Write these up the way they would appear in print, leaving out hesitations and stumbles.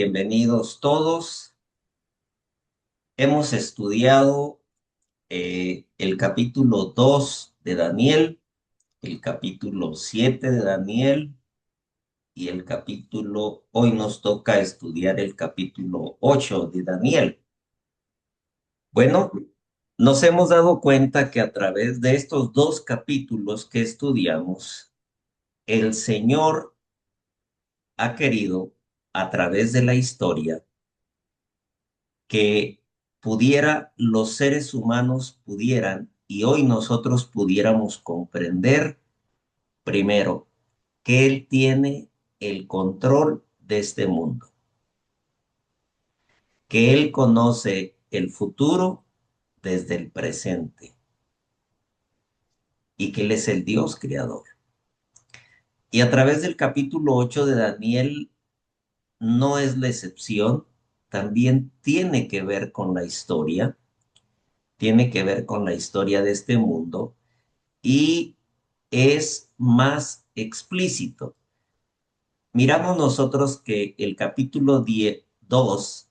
Bienvenidos todos. Hemos estudiado el capítulo 2 de Daniel, el capítulo 7 de Daniel y hoy nos toca estudiar el capítulo 8 de Daniel. Bueno, nos hemos dado cuenta que a través de estos dos capítulos que estudiamos, el Señor ha querido, a través de la historia, que los seres humanos pudieran y hoy nosotros pudiéramos comprender primero que Él tiene el control de este mundo, que Él conoce el futuro desde el presente y que Él es el Dios creador. Y a través del capítulo 8 de Daniel no es la excepción, también tiene que ver con la historia, tiene que ver con la historia de este mundo y es más explícito. Miramos nosotros que el capítulo 2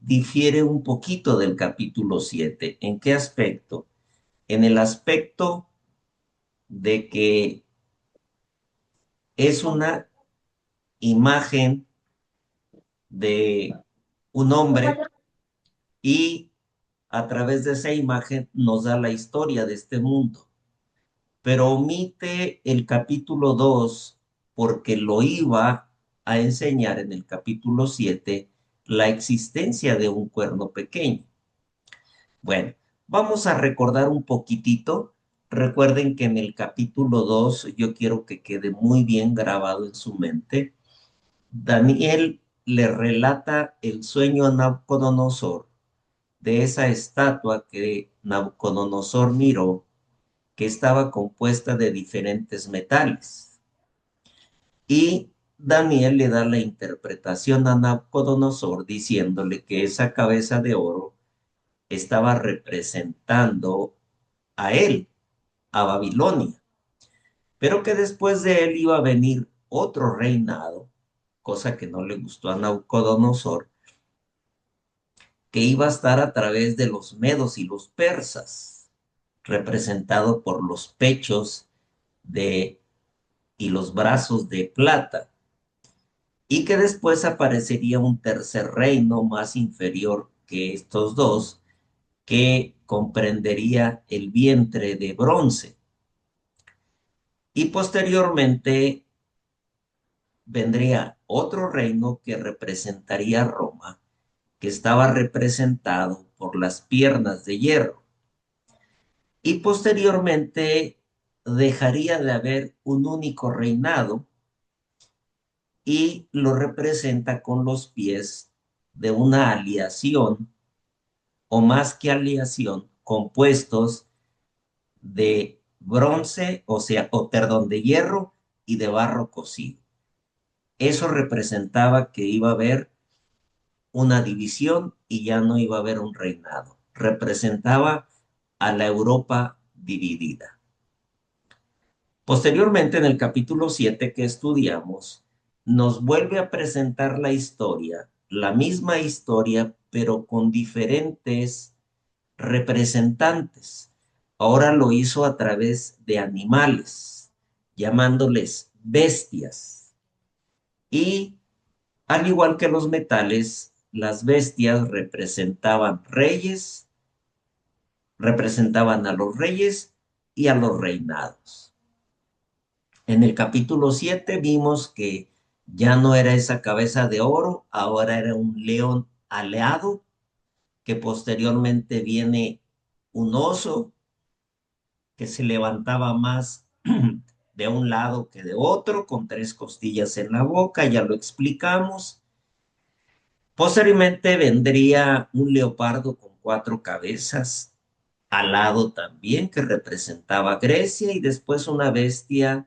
difiere un poquito del capítulo 7. ¿En qué aspecto? En el aspecto de que es una imagen de un hombre y a través de esa imagen nos da la historia de este mundo, pero omite el capítulo 2 porque lo iba a enseñar en el capítulo 7 la existencia de un cuerno pequeño. Bueno, vamos a recordar un poquitito. Recuerden que en el capítulo 2 yo quiero que quede muy bien grabado en su mente. Daniel le relata el sueño a Nabucodonosor de esa estatua que Nabucodonosor miró, que estaba compuesta de diferentes metales. Y Daniel le da la interpretación a Nabucodonosor diciéndole que esa cabeza de oro estaba representando a él, a Babilonia, pero que después de él iba a venir otro reinado, cosa que no le gustó a Nabucodonosor, que iba a estar a través de los medos y los persas, representado por los pechos de y los brazos de plata, y que después aparecería un tercer reino más inferior que estos dos, que comprendería el vientre de bronce. Y posteriormente vendría otro reino que representaría a Roma, que estaba representado por las piernas de hierro. Y posteriormente dejaría de haber un único reinado y lo representa con los pies de una aleación o más que aleación, compuestos de bronce, perdón, de hierro y de barro cocido. Eso representaba que iba a haber una división y ya no iba a haber un reinado. Representaba a la Europa dividida. Posteriormente, en el capítulo 7 que estudiamos, nos vuelve a presentar la historia, la misma historia, pero con diferentes representantes. Ahora lo hizo a través de animales, llamándoles bestias. Y al igual que los metales, las bestias representaban a los reyes y a los reinados. En el capítulo 7 vimos que ya no era esa cabeza de oro, ahora era un león aleado, que posteriormente viene un oso que se levantaba más de un lado que de otro, con tres costillas en la boca, ya lo explicamos. Posteriormente vendría un leopardo con cuatro cabezas, alado también, que representaba a Grecia, y después una bestia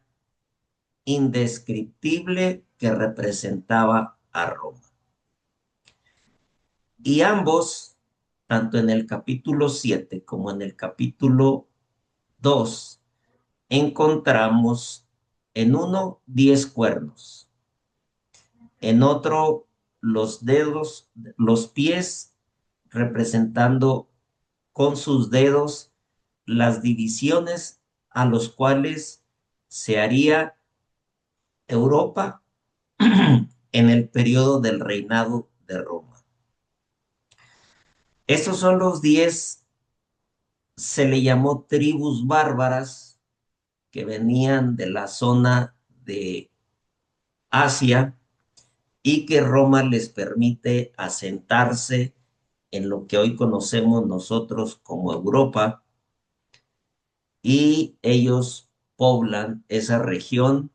indescriptible que representaba a Roma. Y ambos, tanto en el capítulo 7 como en el capítulo 2, encontramos en uno 10 cuernos, en otro los dedos, los pies representando con sus dedos las divisiones a los cuales se haría Europa en el periodo del reinado de Roma. Estos son los 10, se le llamó tribus bárbaras que venían de la zona de Asia y que Roma les permite asentarse en lo que hoy conocemos nosotros como Europa, y ellos poblan esa región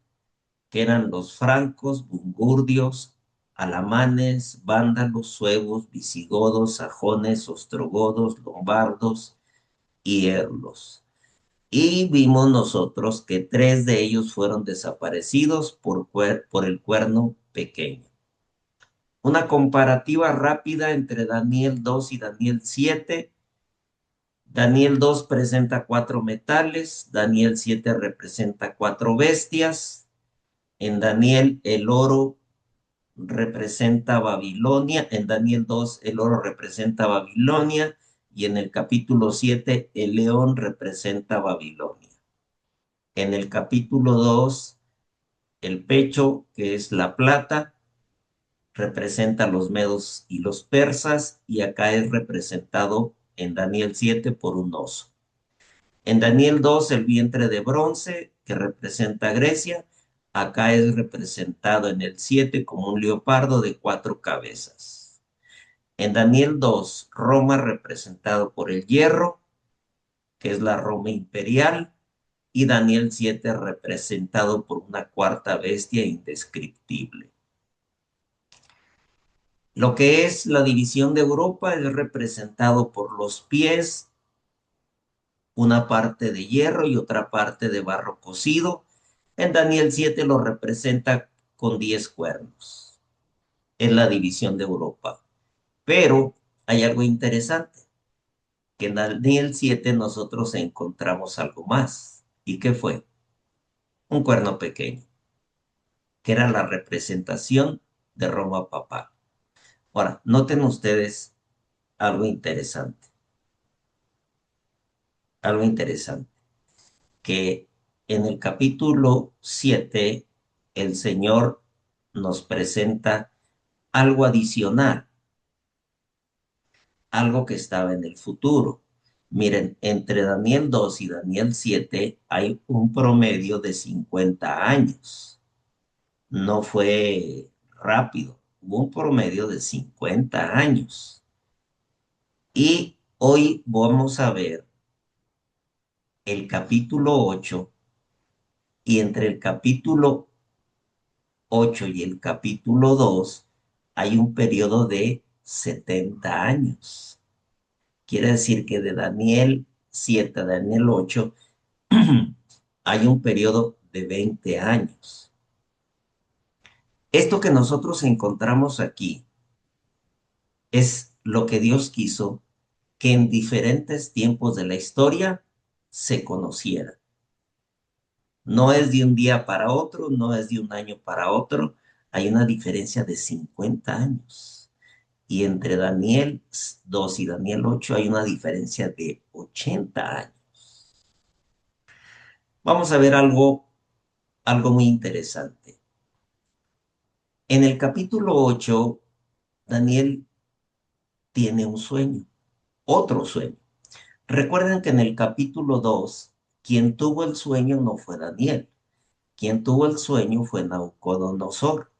que eran los francos, burgundios, alamanes, vándalos, suevos, visigodos, sajones, ostrogodos, lombardos y erlos. Y vimos nosotros que 3 de ellos fueron desaparecidos por el cuerno pequeño. Una comparativa rápida entre Daniel 2 y Daniel 7. Daniel 2 presenta 4 metales, Daniel 7 representa 4 bestias. En Daniel el oro representa Babilonia, en Daniel 2 el oro representa Babilonia y en el capítulo 7 el león representa Babilonia. En el capítulo 2 el pecho, que es la plata, representa a los medos y los persas, y acá es representado en Daniel 7 por un oso. En Daniel 2 el vientre de bronce, que representa a Grecia, acá es representado en el 7 como un leopardo de 4 cabezas. En Daniel 2, Roma representado por el hierro, que es la Roma imperial, y Daniel 7 representado por una cuarta bestia indescriptible. Lo que es la división de Europa es representado por los pies, una parte de hierro y otra parte de barro cocido. En Daniel 7 lo representa con 10 cuernos. Es la división de Europa. Pero hay algo interesante, que en Daniel 7 nosotros encontramos algo más. ¿Y qué fue? Un cuerno pequeño, que era la representación de Roma papal. Ahora, noten ustedes algo interesante, algo interesante, que en el capítulo 7 el Señor nos presenta algo adicional, algo que estaba en el futuro. Miren, entre Daniel 2 y Daniel 7 hay un promedio de 50 años. No fue rápido, hubo un promedio de 50 años. Y hoy vamos a ver el capítulo 8, y entre el capítulo 8 y el capítulo 2 hay un periodo de 70 años. Quiere decir que de Daniel 7 a Daniel 8 hay un periodo de 20 años. Esto que nosotros encontramos aquí es lo que Dios quiso que en diferentes tiempos de la historia se conociera. No es de un día para otro, no es de un año para otro, hay una diferencia de 50 años. Y entre Daniel 2 y Daniel 8 hay una diferencia de 80 años. Vamos a ver algo muy interesante. En el capítulo 8, Daniel tiene un sueño, otro sueño. Recuerden que en el capítulo 2, quien tuvo el sueño no fue Daniel, quien tuvo el sueño fue Nabucodonosor.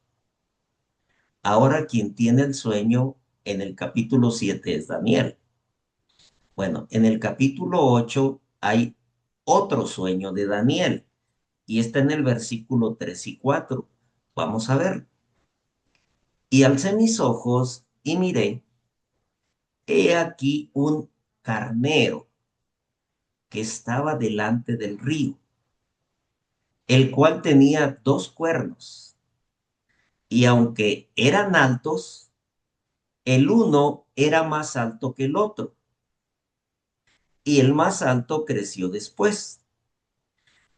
Ahora quien tiene el sueño en el capítulo 7 es Daniel. Bueno, en el capítulo 8 hay otro sueño de Daniel y está en el versículo 3 y 4. Vamos a ver. Y alcé mis ojos y miré, he aquí un carnero que estaba delante del río, el cual tenía 2 cuernos, y aunque eran altos, el uno era más alto que el otro, y el más alto creció después.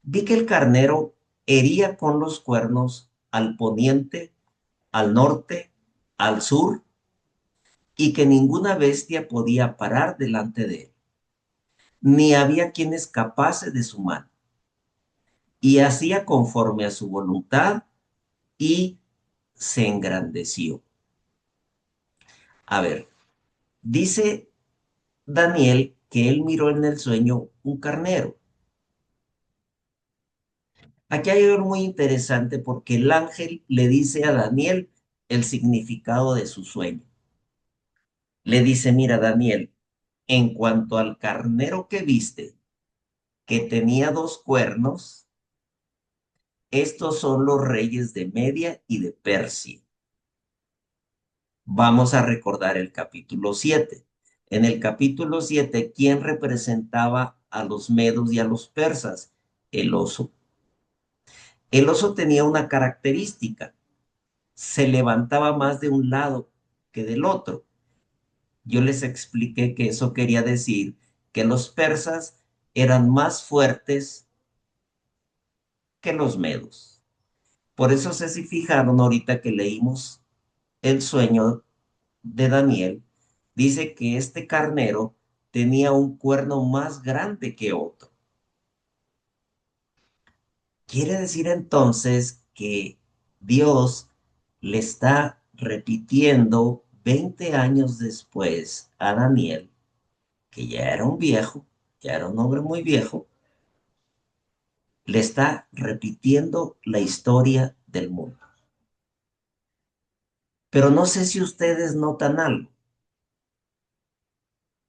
Vi que el carnero hería con los cuernos al poniente, al norte, al sur y que ninguna bestia podía parar delante de él, ni había quien escapase de su mano, y hacía conforme a su voluntad y se engrandeció. A ver, dice Daniel que él miró en el sueño un carnero. Aquí hay algo muy interesante porque el ángel le dice a Daniel el significado de su sueño. Le dice, mira, Daniel, en cuanto al carnero que viste, que tenía dos cuernos, estos son los reyes de Media y de Persia. Vamos a recordar el capítulo 7. En el capítulo 7, ¿quién representaba a los medos y a los persas? El oso. El oso tenía una característica, se levantaba más de un lado que del otro. Yo les expliqué que eso quería decir que los persas eran más fuertes que los medos. Por eso sé si fijaron ahorita que leímos el sueño de Daniel, dice que este carnero tenía un cuerno más grande que otro. Quiere decir entonces que Dios le está repitiendo 20 años después a Daniel, que ya era un viejo, ya era un hombre muy viejo, le está repitiendo la historia del mundo. Pero no sé si ustedes notan algo.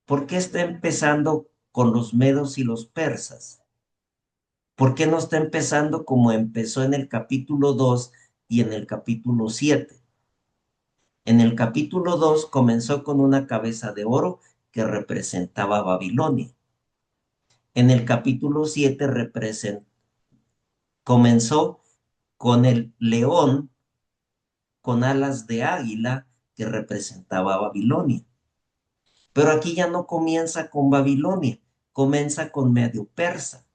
¿Por qué está empezando con los medos y los persas? ¿Por qué no está empezando como empezó en el capítulo 2 y en el capítulo 7? En el capítulo 2 comenzó con una cabeza de oro que representaba a Babilonia. En el capítulo 7 comenzó con el león con alas de águila que representaba a Babilonia. Pero aquí ya no comienza con Babilonia, comienza con Medio Persa.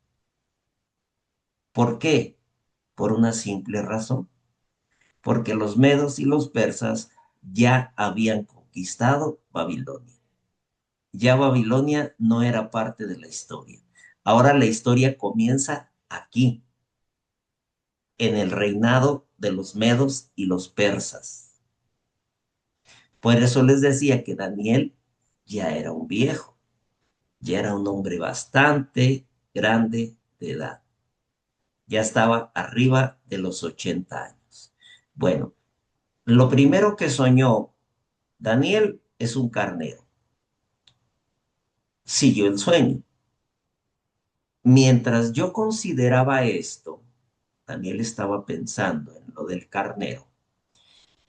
¿Por qué? Por una simple razón, porque los medos y los persas ya habían conquistado Babilonia. Ya Babilonia no era parte de la historia. Ahora la historia comienza aquí, en el reinado de los medos y los persas. Por eso les decía que Daniel ya era un viejo, ya era un hombre bastante grande de edad. Ya estaba arriba de los 80 años. Bueno, lo primero que soñó Daniel es un carnero. Siguió el sueño. Mientras yo consideraba esto, Daniel estaba pensando en lo del carnero.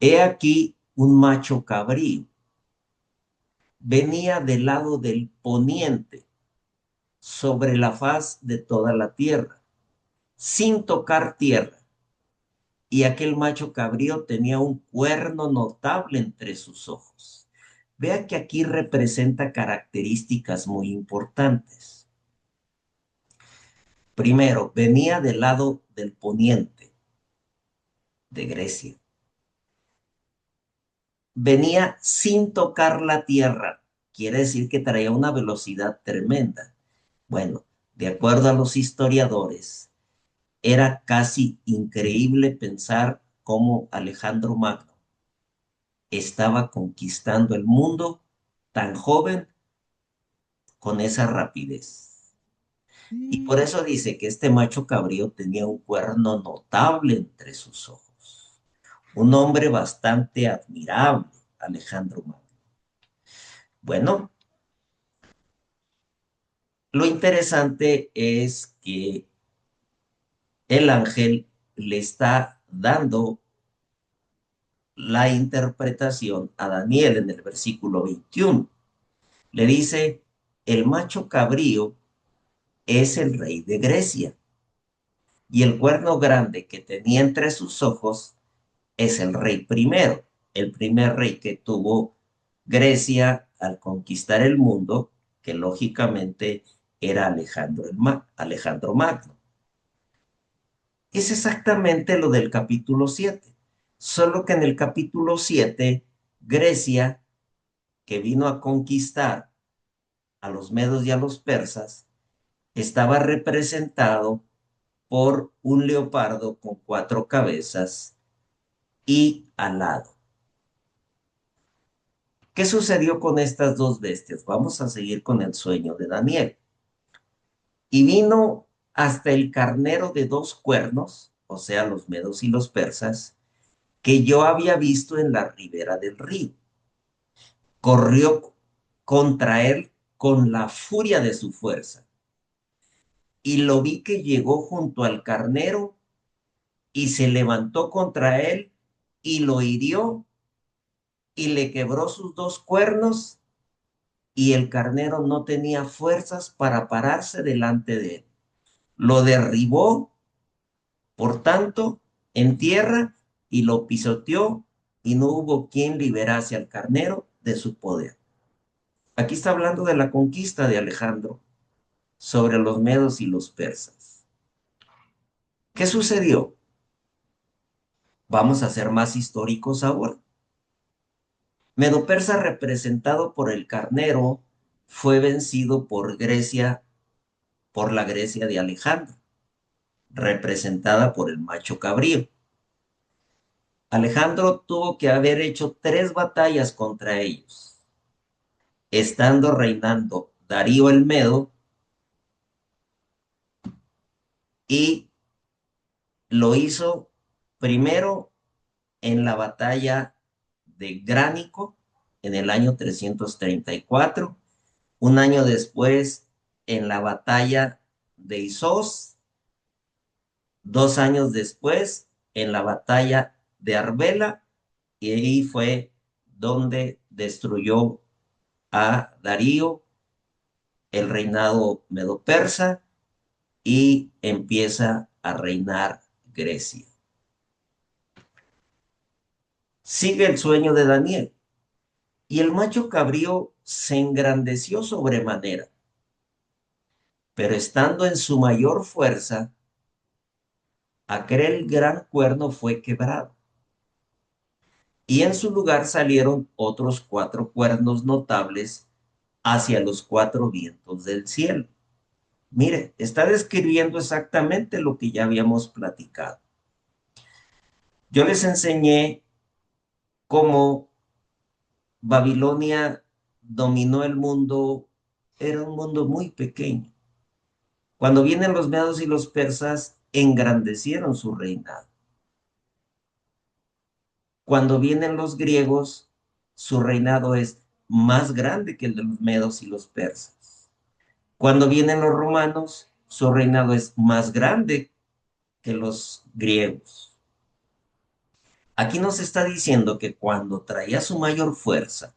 He aquí un macho cabrío. Venía del lado del poniente, sobre la faz de toda la tierra, sin tocar tierra. Y aquel macho cabrío tenía un cuerno notable entre sus ojos. Vea que aquí representa características muy importantes. Primero, venía del lado del poniente de Grecia. Venía sin tocar la tierra. Quiere decir que traía una velocidad tremenda. Bueno, de acuerdo a los historiadores, era casi increíble pensar cómo Alejandro Magno estaba conquistando el mundo tan joven con esa rapidez. Y por eso dice que este macho cabrío tenía un cuerno notable entre sus ojos. Un hombre bastante admirable, Alejandro Magno. Bueno, lo interesante es que el ángel le está dando la interpretación a Daniel en el versículo 21. Le dice, el macho cabrío es el rey de Grecia y el cuerno grande que tenía entre sus ojos es el rey primero, el primer rey que tuvo Grecia al conquistar el mundo, que lógicamente era Alejandro Magno. Es exactamente lo del capítulo 7, solo que en el capítulo 7 Grecia, que vino a conquistar a los medos y a los persas, estaba representado por un leopardo con 4 cabezas y alado. ¿Qué sucedió con estas dos bestias? Vamos a seguir con el sueño de Daniel. Y vino hasta el carnero de 2 cuernos, o sea, los medos y los persas, que yo había visto en la ribera del río. Corrió contra él con la furia de su fuerza. Y lo vi que llegó junto al carnero y se levantó contra él y lo hirió y le quebró sus 2 cuernos, y el carnero no tenía fuerzas para pararse delante de él. Lo derribó, por tanto, en tierra, y lo pisoteó, y no hubo quien liberase al carnero de su poder. Aquí está hablando de la conquista de Alejandro sobre los medos y los persas. ¿Qué sucedió? Vamos a ser más históricos ahora. Medo-Persa, representado por el carnero, fue vencido por Grecia, por la Grecia de Alejandro, representada por el macho cabrío. Alejandro tuvo que haber hecho 3 batallas contra ellos, estando reinando Darío el Medo, y lo hizo primero en la batalla de Gránico en el año 334, un año después en la batalla de Isos, 2 años después en la batalla de Arbela, y ahí fue donde destruyó a Darío, el reinado medo-persa, y empieza a reinar Grecia. Sigue el sueño de Daniel, y el macho cabrío se engrandeció sobremanera, pero estando en su mayor fuerza, aquel gran cuerno fue quebrado, y en su lugar salieron otros 4 cuernos notables hacia los 4 vientos del cielo. Mire, está describiendo exactamente lo que ya habíamos platicado. Yo les enseñé cómo Babilonia dominó el mundo, era un mundo muy pequeño. Cuando vienen los medos y los persas, engrandecieron su reinado. Cuando vienen los griegos, su reinado es más grande que el de los medos y los persas. Cuando vienen los romanos, su reinado es más grande que los griegos. Aquí nos está diciendo que cuando traía su mayor fuerza,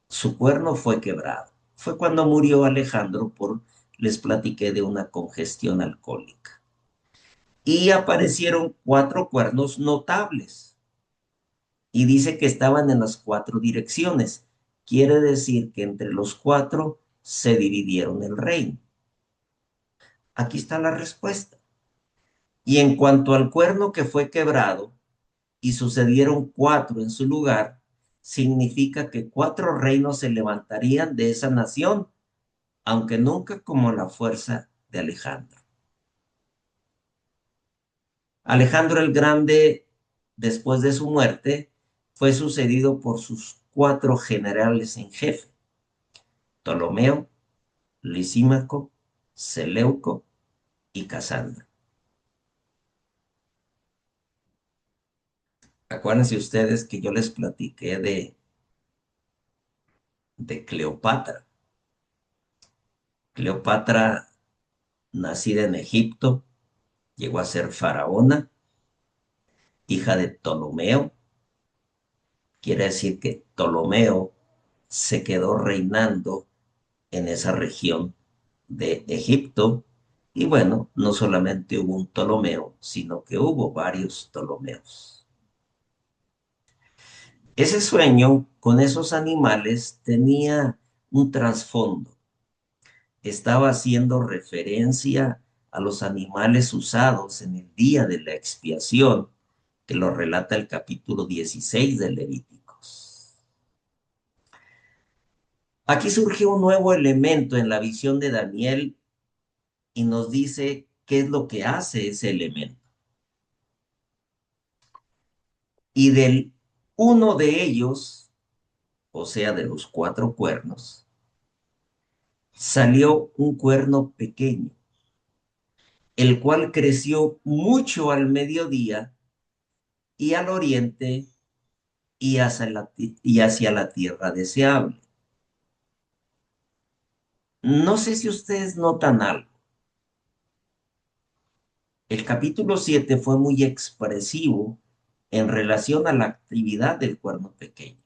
su cuerno fue quebrado. Fue cuando murió Alejandro les platiqué de una congestión alcohólica. Y aparecieron 4 cuernos notables. Y dice que estaban en las 4 direcciones. Quiere decir que entre los 4 se dividieron el reino. Aquí está la respuesta. Y en cuanto al cuerno que fue quebrado, y sucedieron 4 en su lugar, significa que 4 reinos se levantarían de esa nación, aunque nunca como la fuerza de Alejandro. Alejandro el Grande, después de su muerte, fue sucedido por sus 4 generales en jefe: Ptolomeo, Lisímaco, Seleuco y Casandra. Acuérdense ustedes que yo les platiqué de Cleopatra. Cleopatra, nacida en Egipto, llegó a ser faraona, hija de Ptolomeo. Quiere decir que Ptolomeo se quedó reinando en esa región de Egipto. Y bueno, no solamente hubo un Ptolomeo, sino que hubo varios Ptolomeos. Ese sueño con esos animales tenía un trasfondo. Estaba haciendo referencia a los animales usados en el día de la expiación que lo relata el capítulo 16 de Levíticos. Aquí surge un nuevo elemento en la visión de Daniel y nos dice qué es lo que hace ese elemento. Y del uno de ellos, o sea, de los cuatro cuernos, salió un cuerno pequeño, el cual creció mucho al mediodía y al oriente y hacia la tierra deseable. No sé si ustedes notan algo. El capítulo 7 fue muy expresivo en relación a la actividad del cuerno pequeño.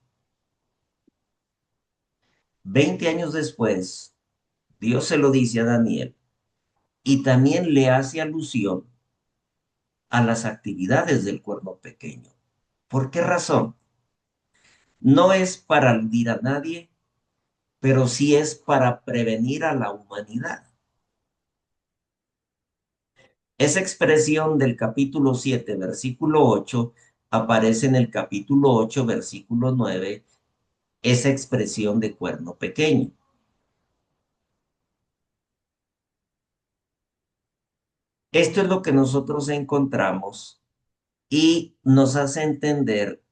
20 años después, Dios se lo dice a Daniel y también le hace alusión a las actividades del cuerno pequeño. ¿Por qué razón? No es para aludir a nadie, pero sí es para prevenir a la humanidad. Esa expresión del capítulo 7, versículo 8, aparece en el capítulo 8, versículo 9, esa expresión de cuerno pequeño. Esto es lo que nosotros encontramos y nos hace entender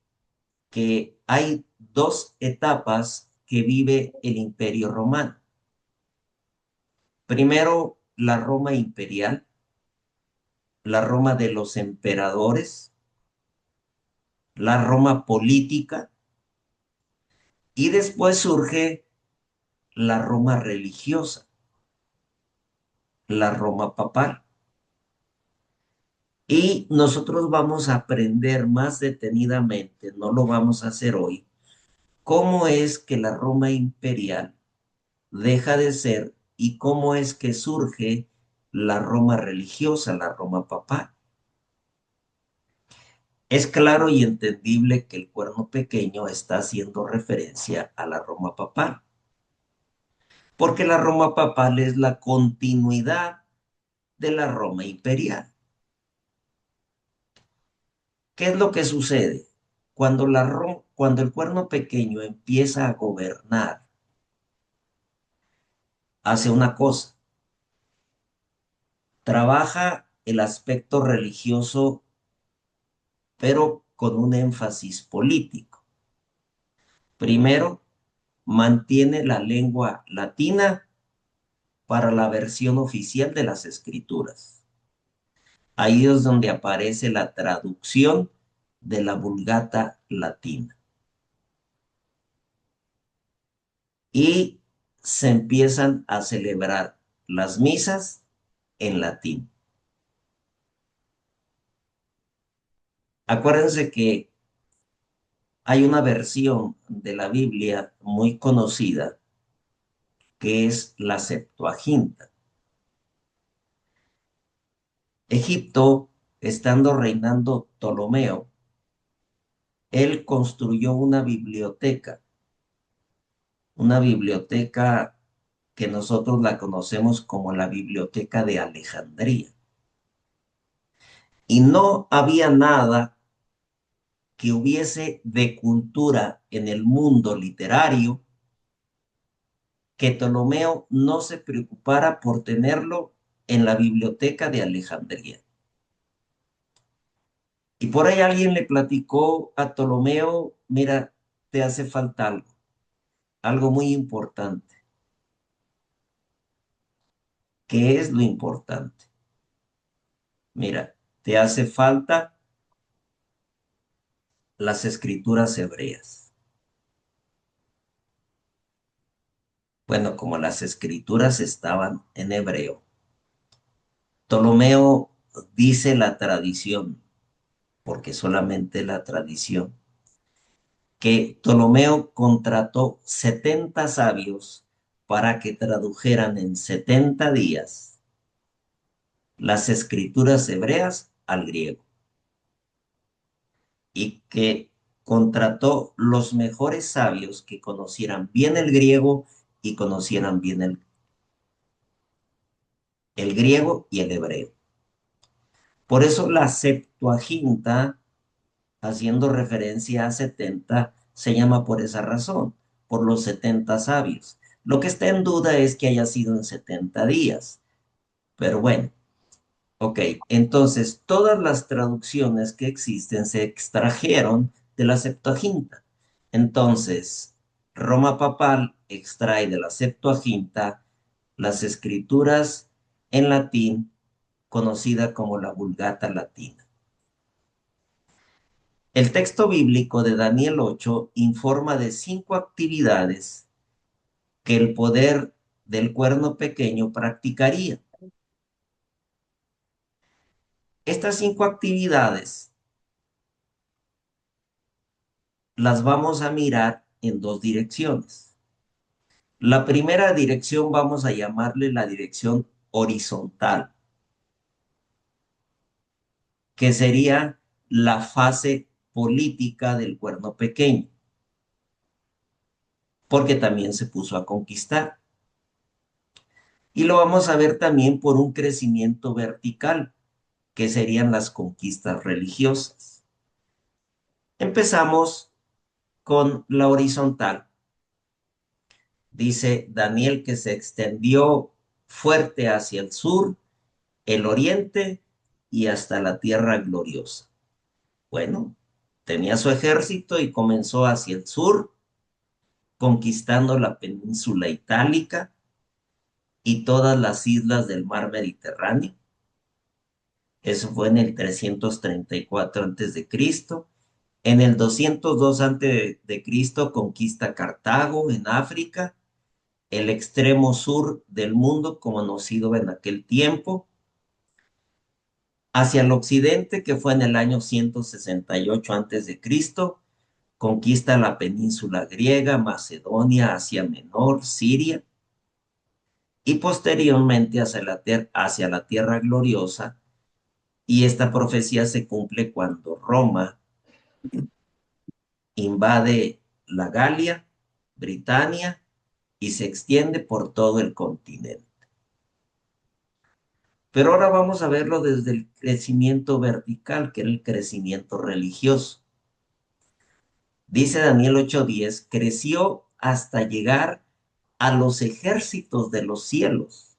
que hay dos etapas que vive el Imperio Romano. Primero, la Roma imperial, la Roma de los emperadores, la Roma política, y después surge la Roma religiosa, la Roma papal. Y nosotros vamos a aprender más detenidamente, no lo vamos a hacer hoy, cómo es que la Roma imperial deja de ser y cómo es que surge la Roma religiosa, la Roma papal. Es claro y entendible que el cuerno pequeño está haciendo referencia a la Roma papal, porque la Roma papal es la continuidad de la Roma imperial. ¿Qué es lo que sucede? Cuando el cuerno pequeño empieza a gobernar, hace una cosa, trabaja el aspecto religioso, pero con un énfasis político. Primero, mantiene la lengua latina para la versión oficial de las escrituras. Ahí es donde aparece la traducción de la Vulgata latina. Y se empiezan a celebrar las misas en latín. Acuérdense que hay una versión de la Biblia muy conocida que es la Septuaginta. Egipto, estando reinando Ptolomeo, él construyó una biblioteca que nosotros la conocemos como la Biblioteca de Alejandría. Y no había nada que hubiese de cultura en el mundo literario que Ptolomeo no se preocupara por tenerlo en la Biblioteca de Alejandría. Y por ahí alguien le platicó a Ptolomeo, mira, te hace falta algo muy importante. ¿Qué es lo importante? Mira, te hace falta las escrituras hebreas. Bueno, como las escrituras estaban en hebreo, Ptolomeo dice la tradición, porque solamente la tradición, que Ptolomeo contrató 70 sabios para que tradujeran en 70 días las escrituras hebreas al griego y que contrató los mejores sabios que conocieran bien el griego y conocieran bien el griego y el hebreo. Por eso la Septuaginta haciendo referencia a 70, se llama por esa razón, por los 70 sabios. Lo que está en duda es que haya sido en 70 días, pero bueno, ok. Entonces, todas las traducciones que existen se extrajeron de la Septuaginta. Entonces, Roma Papal extrae de la Septuaginta las escrituras en latín, conocida como la Vulgata Latina. El texto bíblico de Daniel 8 informa de 5 actividades que el poder del cuerno pequeño practicaría. Estas 5 actividades las vamos a mirar en dos direcciones. La primera dirección vamos a llamarle la dirección horizontal, que sería la fase política del cuerno pequeño, porque también se puso a conquistar. Y lo vamos a ver también por un crecimiento vertical, que serían las conquistas religiosas. Empezamos con la horizontal. Dice Daniel que se extendió fuerte hacia el sur, el oriente y hasta la tierra gloriosa. Bueno, tenía su ejército y comenzó hacia el sur, conquistando la península itálica y todas las islas del mar Mediterráneo. Eso fue en el 334 antes de Cristo. En el 202 antes de Cristo conquista Cartago en África, el extremo sur del mundo conocido en aquel tiempo. Hacia el occidente, que fue en el año 168 antes de Cristo, conquista la península griega, Macedonia, Asia Menor, Siria, y posteriormente hacia la tierra gloriosa. Y esta profecía se cumple cuando Roma invade la Galia, Britania, y se extiende por todo el continente. Pero ahora vamos a verlo desde el crecimiento vertical, que era el crecimiento religioso. Dice Daniel 8:10, creció hasta llegar a los ejércitos de los cielos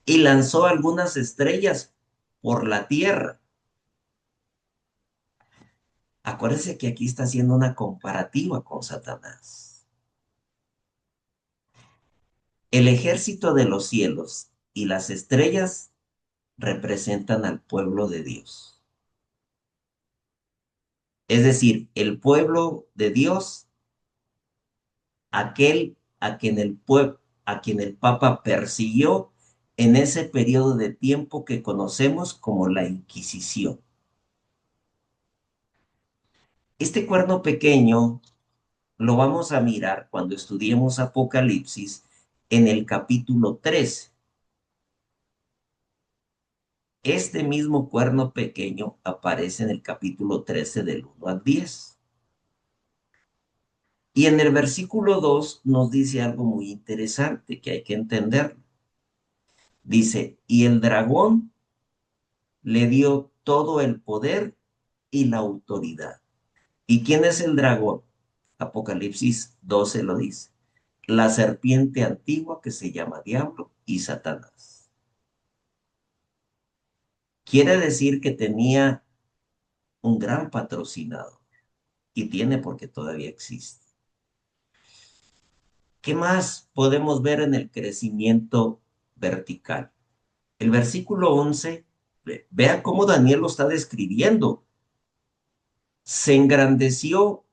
y lanzó algunas estrellas por la tierra. Acuérdense que aquí está haciendo una comparativa con Satanás. El ejército de los cielos y las estrellas representan al pueblo de Dios. Es decir, el pueblo de Dios, aquel a quien el Papa persiguió en ese periodo de tiempo que conocemos como la Inquisición. Este cuerno pequeño lo vamos a mirar cuando estudiemos Apocalipsis en el capítulo 13. Este mismo cuerno pequeño aparece en el capítulo 13 del 1 al 10. Y en el versículo 2 nos dice algo muy interesante que hay que entender. Dice, y el dragón le dio todo el poder y la autoridad. ¿Y quién es el dragón? Apocalipsis 12 lo dice. La serpiente antigua que se llama Diablo y Satanás. Quiere decir que tenía un gran patrocinador y tiene porque todavía existe. ¿Qué más podemos ver en el crecimiento vertical? El versículo 11, vea cómo Daniel lo está describiendo. Se engrandeció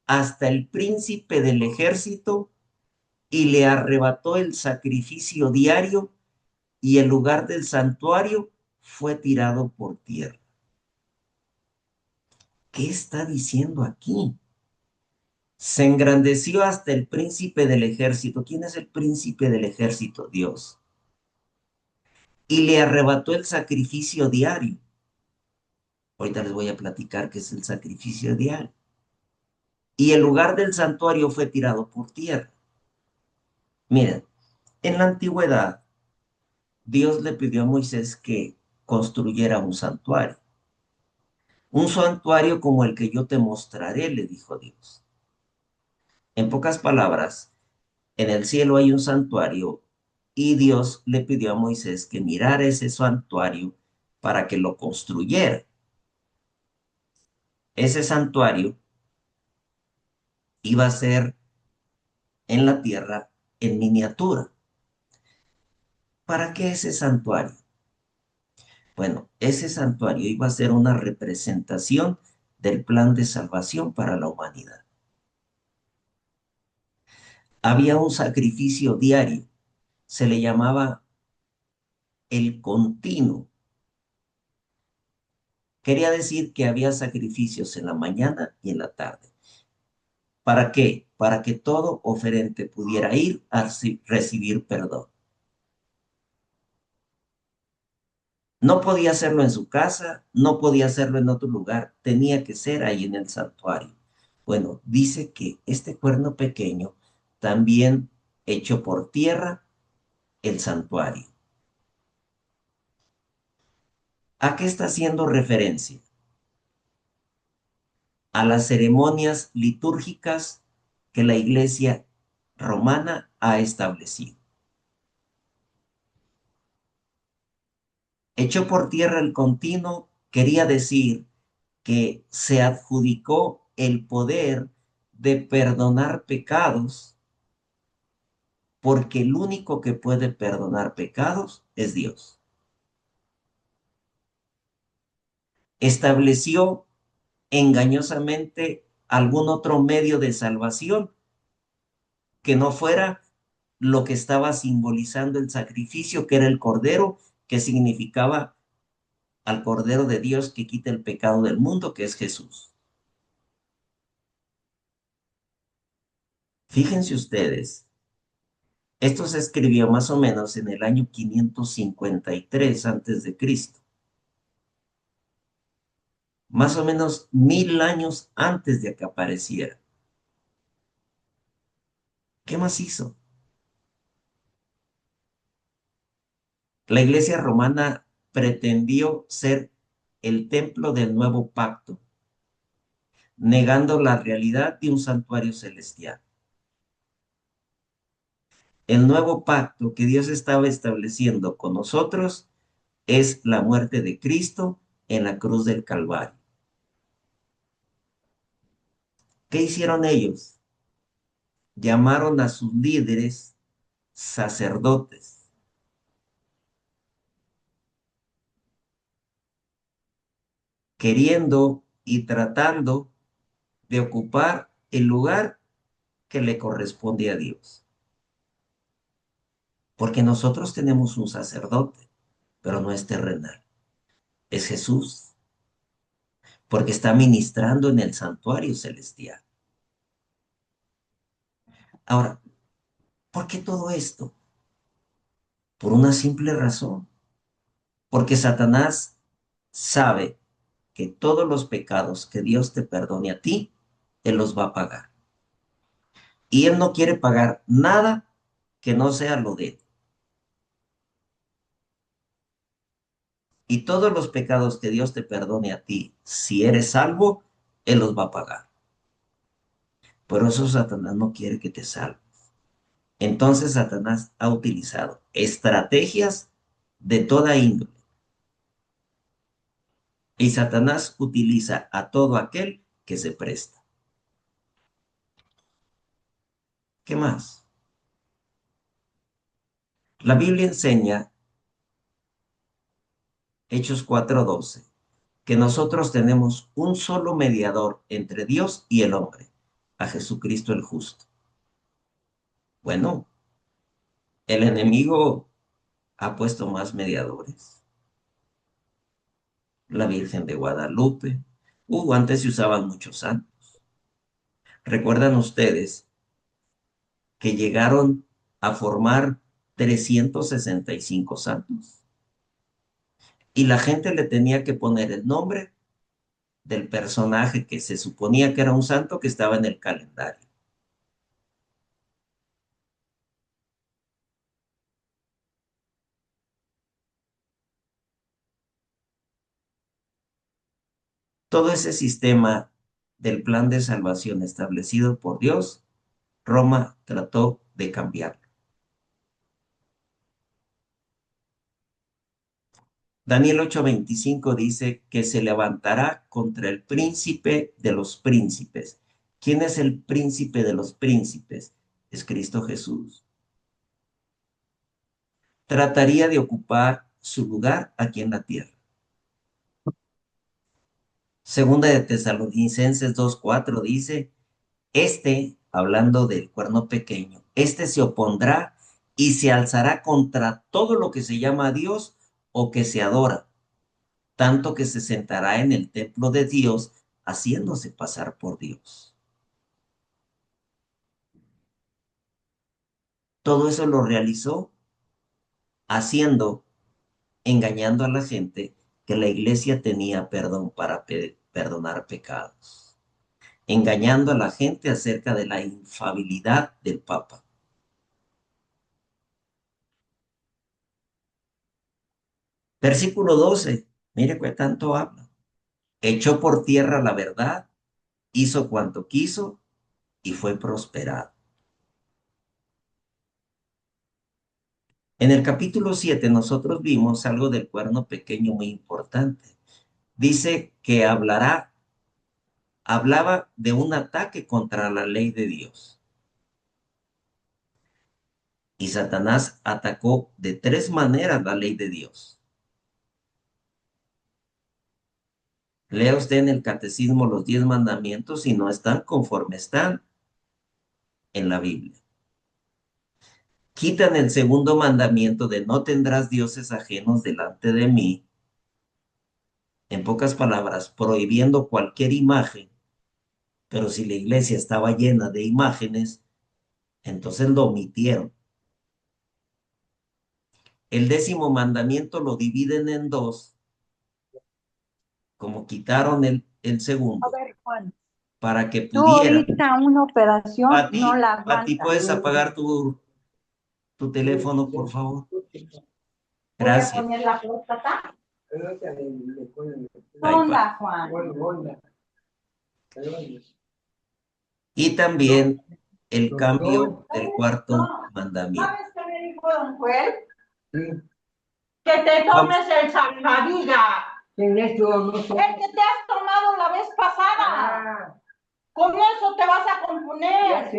hasta el príncipe del ejército y le arrebató el sacrificio diario y el lugar del santuario fue tirado por tierra. ¿Qué está diciendo aquí? Se engrandeció hasta el príncipe del ejército. ¿Quién es el príncipe del ejército? Dios. Y le arrebató el sacrificio diario. Ahorita les voy a platicar qué es el sacrificio diario. Y el lugar del santuario fue tirado por tierra. Miren, en la antigüedad, Dios le pidió a Moisés que construyera un santuario. Un santuario como el que yo te mostraré, le dijo Dios. En pocas palabras, en el cielo hay un santuario y Dios le pidió a Moisés que mirara ese santuario para que lo construyera. Ese santuario iba a ser en la tierra en miniatura. ¿Para qué ese santuario? Bueno, ese santuario iba a ser una representación del plan de salvación para la humanidad. Había un sacrificio diario, se le llamaba el continuo. Quería decir que había sacrificios en la mañana y en la tarde. ¿Para qué? Para que todo oferente pudiera ir a recibir perdón. No podía hacerlo en su casa, no podía hacerlo en otro lugar, tenía que ser ahí en el santuario. Bueno, dice que este cuerno pequeño también echó por tierra el santuario. ¿A qué está haciendo referencia? A las ceremonias litúrgicas que la Iglesia romana ha establecido. Echó por tierra el continuo quería decir que se adjudicó el poder de perdonar pecados, porque el único que puede perdonar pecados es Dios. Estableció engañosamente algún otro medio de salvación que no fuera lo que estaba simbolizando el sacrificio, que era el cordero, que significaba al cordero de Dios que quita el pecado del mundo, que es Jesús. Fíjense ustedes, esto se escribió más o menos en el año 553 antes de Cristo, más o menos 1000 años antes de que apareciera. ¿Qué más hizo? La Iglesia romana pretendió ser el templo del nuevo pacto, negando la realidad de un santuario celestial. El nuevo pacto que Dios estaba estableciendo con nosotros es la muerte de Cristo en la cruz del Calvario. ¿Qué hicieron ellos? Llamaron a sus líderes sacerdotes, queriendo y tratando de ocupar el lugar que le corresponde a Dios. Porque nosotros tenemos un sacerdote, pero no es terrenal, es Jesús, porque está ministrando en el santuario celestial. Ahora, ¿por qué todo esto? Por una simple razón, porque Satanás sabe que todos los pecados que Dios te perdone a ti, Él los va a pagar. Y Él no quiere pagar nada que no sea lo de Él. Y todos los pecados que Dios te perdone a ti, si eres salvo, Él los va a pagar. Por eso Satanás no quiere que te salves. Entonces Satanás ha utilizado estrategias de toda índole. Y Satanás utiliza a todo aquel que se presta. ¿Qué más? La Biblia enseña, Hechos 4:12, que nosotros tenemos un solo mediador entre Dios y el hombre, a Jesucristo el justo. Bueno, el enemigo ha puesto más mediadores. La Virgen de Guadalupe. Antes se usaban muchos santos. ¿Recuerdan ustedes que llegaron a formar 365 santos? Y la gente le tenía que poner el nombre del personaje que se suponía que era un santo que estaba en el calendario. Todo ese sistema del plan de salvación establecido por Dios, Roma trató de cambiarlo. Daniel 8:25 dice que se levantará contra el príncipe de los príncipes. ¿Quién es el príncipe de los príncipes? Es Cristo Jesús. Trataría de ocupar su lugar aquí en la tierra. Segunda de Tesalonicenses 2:4 dice, hablando del cuerno pequeño, se opondrá y se alzará contra todo lo que se llama Dios o que se adora, tanto que se sentará en el templo de Dios haciéndose pasar por Dios. Todo eso lo realizó haciendo, engañando a la gente que la iglesia tenía perdón para perdonar pecados, engañando a la gente acerca de la infalibilidad del Papa. Versículo 12, mire que tanto habla. Echó por tierra la verdad, hizo cuanto quiso y fue prosperado. En el capítulo 7 nosotros vimos algo del cuerno pequeño muy importante. Dice que hablaba de un ataque contra la ley de Dios. Y Satanás atacó de tres maneras la ley de Dios. Lea usted en el catecismo los 10 mandamientos y no están conforme están en la Biblia. Quitan el segundo mandamiento de no tendrás dioses ajenos delante de mí. En pocas palabras, prohibiendo cualquier imagen. Pero si la iglesia estaba llena de imágenes, entonces lo omitieron. El 10º mandamiento lo dividen en dos, como quitaron el A segundo, ver, Juan, para que tú pudieran. ahorita una operación no Pati, la Pati, aguantas. ¿puedes apagar tu teléfono, por favor? Voy a Gracias. poner la próstata. Ahí, Onda, Juan. y también el cambio del cuarto No, mandamiento. ¿sabes qué me dijo don Juan? Que te Vamos, tomes el salvavidas. El que te has tomado la vez pasada. Con eso te vas a componer.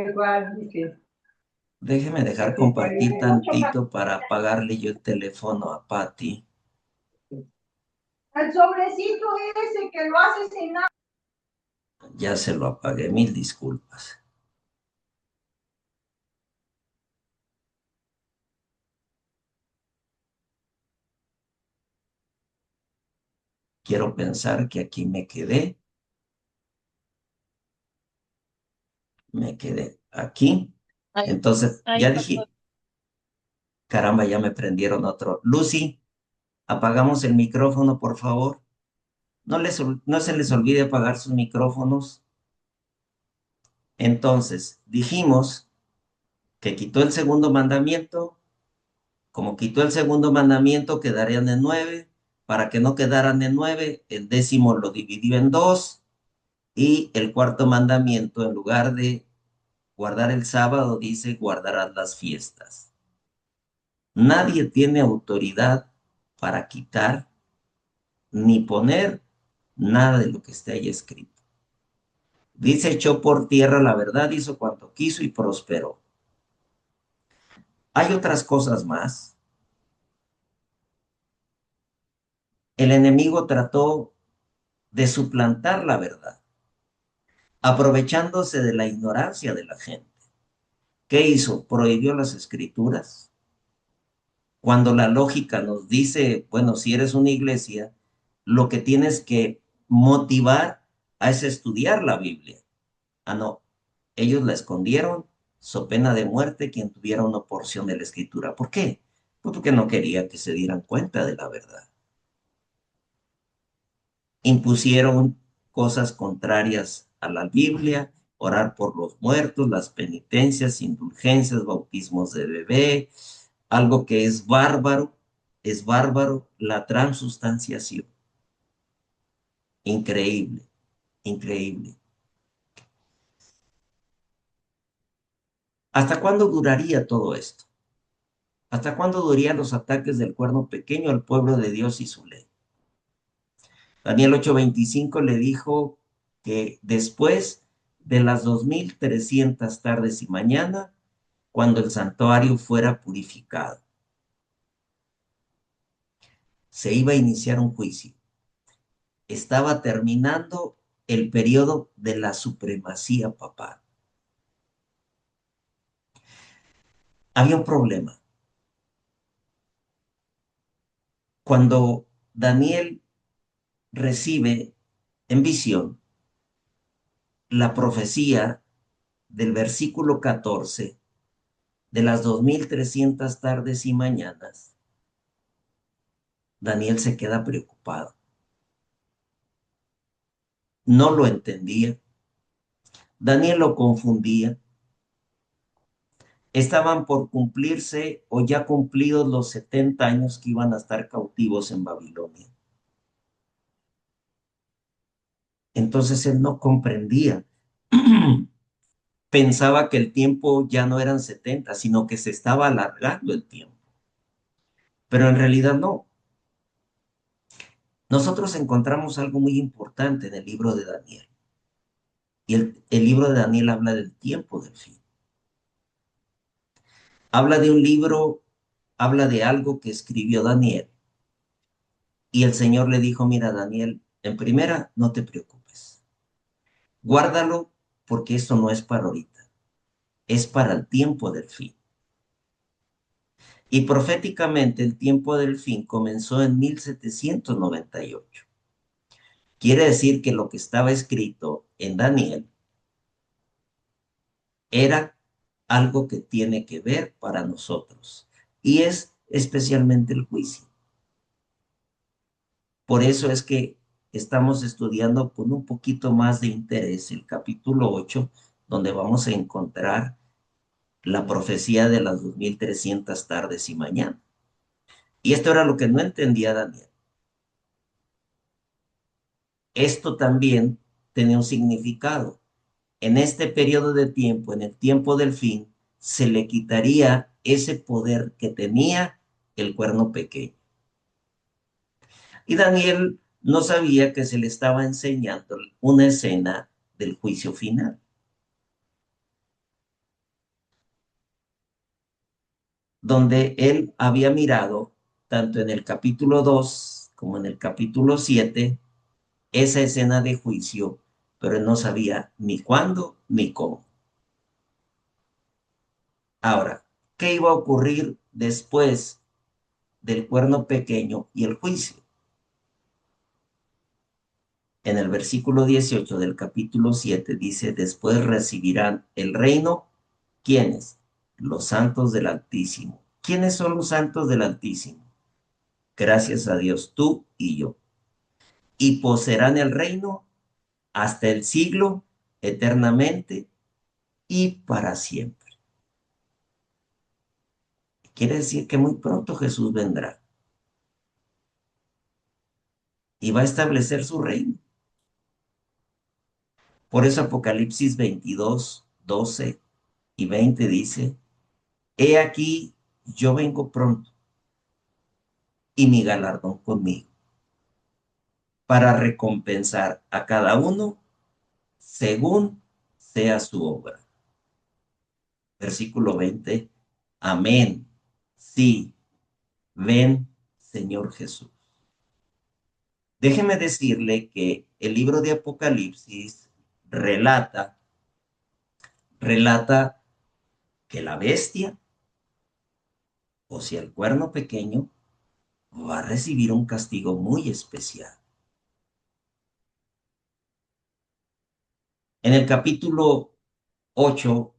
déjeme dejar compartir tantito para apagarle yo el teléfono a Patti. El sobrecito ese que lo haces sin nada. Ya se lo apagué, mil disculpas. Quiero pensar que aquí me quedé aquí. Entonces, ya dije, caramba, ya me prendieron otro. Lucy, apagamos el micrófono, por favor. No se les olvide apagar sus micrófonos. Entonces, dijimos que quitó el segundo mandamiento. Como quitó el segundo mandamiento, quedarían en 9. Para que no quedaran en 9, el 10º lo dividió en 2. Y el cuarto mandamiento, en lugar de guardar el sábado, dice guardarás las fiestas. Nadie tiene autoridad para quitar ni poner nada de lo que esté ahí escrito. Dice, echó por tierra la verdad, hizo cuanto quiso y prosperó. Hay otras cosas más. El enemigo trató de suplantar la verdad, aprovechándose de la ignorancia de la gente. ¿Qué hizo? Prohibió las escrituras. Cuando la lógica nos dice, bueno, si eres una iglesia, lo que tienes que motivar es estudiar la Biblia. Ah, no, ellos la escondieron, so pena de muerte quien tuviera una porción de la escritura. ¿Por qué? Pues porque no quería que se dieran cuenta de la verdad. Impusieron cosas contrarias a la Biblia, orar por los muertos, las penitencias, indulgencias, bautismos de bebé, algo que es bárbaro, la transustanciación. Increíble, increíble. ¿Hasta cuándo duraría todo esto? ¿Hasta cuándo durarían los ataques del cuerno pequeño al pueblo de Dios y su ley? Daniel 8:25 le dijo que después de las 2300 tardes y mañana, cuando el santuario fuera purificado, se iba a iniciar un juicio. Estaba terminando el periodo de la supremacía papal. Había un problema. Cuando Daniel recibe en visión la profecía del versículo 14 de las 2300 tardes y mañanas, Daniel se queda preocupado. No lo entendía. Daniel lo confundía. Estaban por cumplirse o ya cumplidos los 70 años que iban a estar cautivos en Babilonia. Entonces él no comprendía. Pensaba que el tiempo ya no eran 70, sino que se estaba alargando el tiempo. Pero en realidad no. Nosotros encontramos algo muy importante en el libro de Daniel. Y el libro de Daniel habla del tiempo del fin. Habla de un libro, habla de algo que escribió Daniel. Y el Señor le dijo, mira, Daniel, en primera, no te preocupes. Guárdalo porque esto no es para ahorita. Es para el tiempo del fin. Y proféticamente el tiempo del fin comenzó en 1798. Quiere decir que lo que estaba escrito en Daniel era algo que tiene que ver para nosotros. Y es especialmente el juicio. Por eso es que estamos estudiando con un poquito más de interés el capítulo 8, donde vamos a encontrar la profecía de las 2300 tardes y mañana. Y esto era lo que no entendía Daniel. Esto también tenía un significado. En este periodo de tiempo, en el tiempo del fin, se le quitaría ese poder que tenía el cuerno pequeño. Y Daniel no sabía que se le estaba enseñando una escena del juicio final, donde él había mirado, tanto en el capítulo 2 como en el capítulo 7, esa escena de juicio, pero él no sabía ni cuándo ni cómo. Ahora, ¿qué iba a ocurrir después del cuerno pequeño y el juicio? En el versículo 18 del capítulo 7 dice, después recibirán el reino, ¿quiénes? Los santos del Altísimo. ¿Quiénes son los santos del Altísimo? Gracias a Dios, tú y yo. Y poseerán el reino hasta el siglo, eternamente y para siempre. Quiere decir que muy pronto Jesús vendrá y va a establecer su reino. Por eso Apocalipsis 22, 12 y 20 dice, he aquí, yo vengo pronto y mi galardón conmigo, para recompensar a cada uno según sea su obra. Versículo 20, amén. Sí, ven, Señor Jesús. Déjeme decirle que el libro de Apocalipsis relata que la bestia, o sea, el cuerno pequeño, va a recibir un castigo muy especial. En el capítulo 8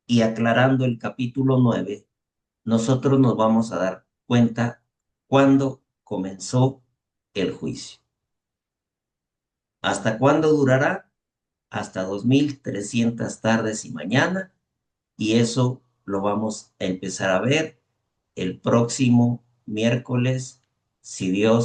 y aclarando el capítulo 9, nosotros nos vamos a dar cuenta cuándo comenzó el juicio. ¿Hasta cuándo durará? Hasta 2300 tardes y mañana, y eso lo vamos a empezar a ver el próximo miércoles, si Dios